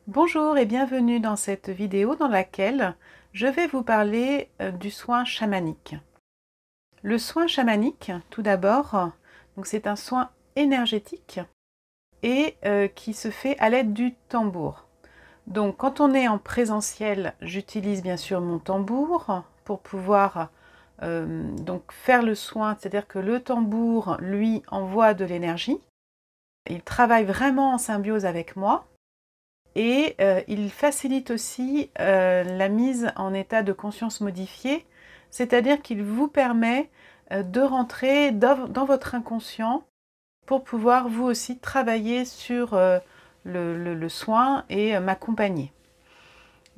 Bonjour et bienvenue dans cette vidéo dans laquelle je vais vous parler du soin chamanique. Le soin chamanique, tout d'abord, c'est un soin énergétique et qui se fait à l'aide du tambour. Donc quand on est en présentiel, j'utilise bien sûr mon tambour pour pouvoir donc faire le soin, c'est-à-dire que le tambour, lui, envoie de l'énergie. Il travaille vraiment en symbiose avec moi. Et il facilite aussi la mise en état de conscience modifié, c'est-à-dire qu'il vous permet de rentrer dans votre inconscient pour pouvoir vous aussi travailler sur le soin et m'accompagner.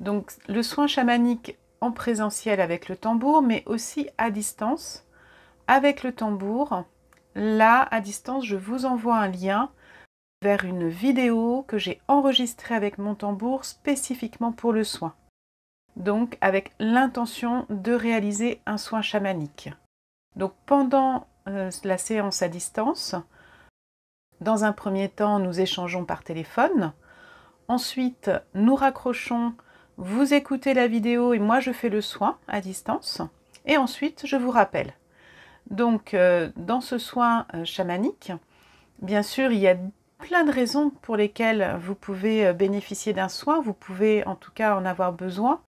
Donc le soin chamanique en présentiel avec le tambour, mais aussi à distance avec le tambour. Là, à distance, je vous envoie un lien vers une vidéo que j'ai enregistrée avec mon tambour spécifiquement pour le soin. Donc avec l'intention de réaliser un soin chamanique. Donc pendant la séance à distance, dans un premier temps, nous échangeons par téléphone. Ensuite, nous raccrochons, vous écoutez la vidéo et moi je fais le soin à distance. Et ensuite, je vous rappelle. Donc dans ce soin chamanique, bien sûr, il y a plein de raisons pour lesquelles vous pouvez bénéficier d'un soin, vous pouvez en tout cas en avoir besoin,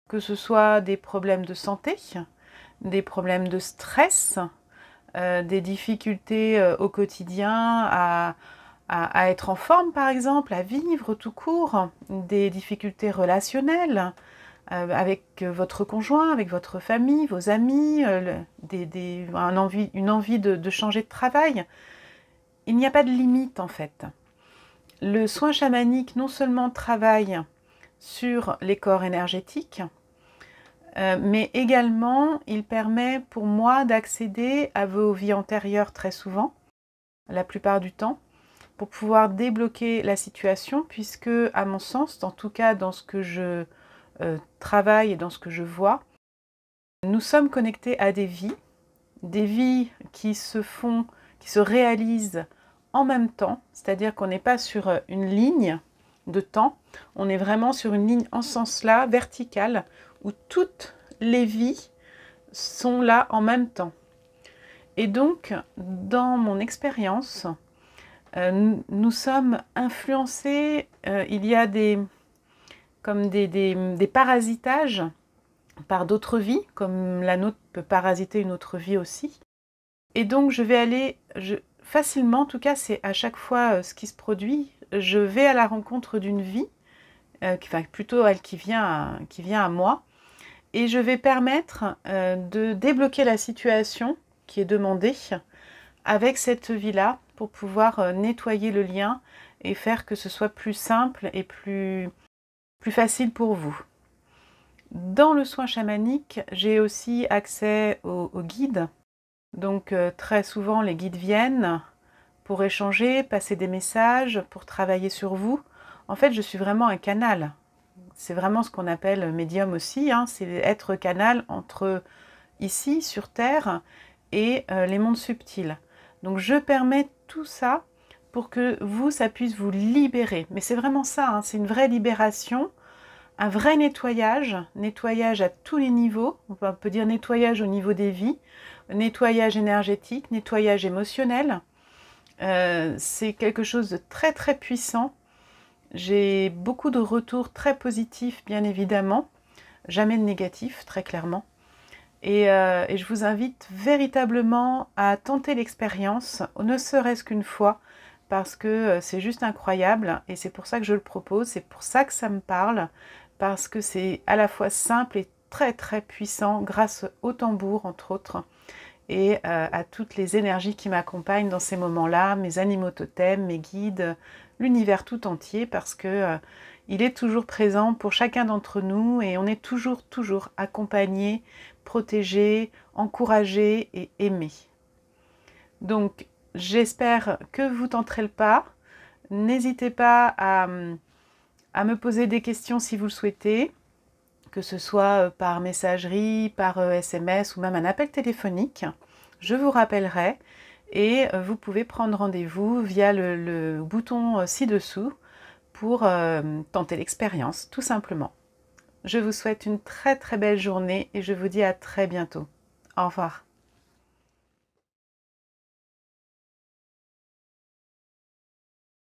que ce soit des problèmes de santé, des problèmes de stress, des difficultés au quotidien à être en forme par exemple, à vivre tout court, des difficultés relationnelles avec votre conjoint, avec votre famille, vos amis, une envie de changer de travail. Il n'y a pas de limite en fait. Le soin chamanique non seulement travaille sur les corps énergétiques, mais également il permet pour moi d'accéder à vos vies antérieures très souvent, la plupart du temps, pour pouvoir débloquer la situation puisque, à mon sens, en tout cas dans ce que je travaille et dans ce que je vois, nous sommes connectés à des vies qui se réalisent en même temps, c'est-à-dire qu'on n'est pas sur une ligne de temps, on est vraiment sur une ligne en ce sens-là, verticale, où toutes les vies sont là en même temps. Et donc, dans mon expérience, nous sommes influencés, il y a des parasitages par d'autres vies, comme la nôtre peut parasiter une autre vie aussi. Et donc, je vais aller facilement, en tout cas, c'est à chaque fois ce qui se produit, je vais à la rencontre d'une vie, plutôt elle qui vient à moi, et je vais permettre de débloquer la situation qui est demandée avec cette vie-là pour pouvoir nettoyer le lien et faire que ce soit plus simple et plus facile pour vous. Dans le soin chamanique, j'ai aussi accès aux guides. Donc très souvent, les guides viennent pour échanger, passer des messages, pour travailler sur vous. En fait, je suis vraiment un canal. C'est vraiment ce qu'on appelle médium aussi, hein, c'est être canal entre ici, sur Terre, et les mondes subtils. Donc je permets tout ça pour que vous, ça puisse vous libérer. Mais c'est vraiment ça, hein, c'est une vraie libération, un vrai nettoyage à tous les niveaux. On peut dire nettoyage au niveau des vies, nettoyage énergétique, nettoyage émotionnel. C'est quelque chose de très très puissant. J'ai beaucoup de retours très positifs, bien évidemment, jamais de négatifs, très clairement. Et je vous invite véritablement à tenter l'expérience, ne serait-ce qu'une fois, parce que c'est juste incroyable, et c'est pour ça que je le propose, c'est pour ça que ça me parle, parce que c'est à la fois simple et très très puissant, grâce au tambour, entre autres, et à toutes les énergies qui m'accompagnent dans ces moments-là, mes animaux totems, mes guides, l'univers tout entier, parce que il est toujours présent pour chacun d'entre nous et on est toujours accompagné, protégé, encouragé et aimé. Donc j'espère que vous tenterez le pas. N'hésitez pas à me poser des questions si vous le souhaitez, que ce soit par messagerie, par SMS ou même un appel téléphonique. Je vous rappellerai et vous pouvez prendre rendez-vous via le bouton ci-dessous pour tenter l'expérience, tout simplement. Je vous souhaite une très très belle journée et je vous dis à très bientôt. Au revoir.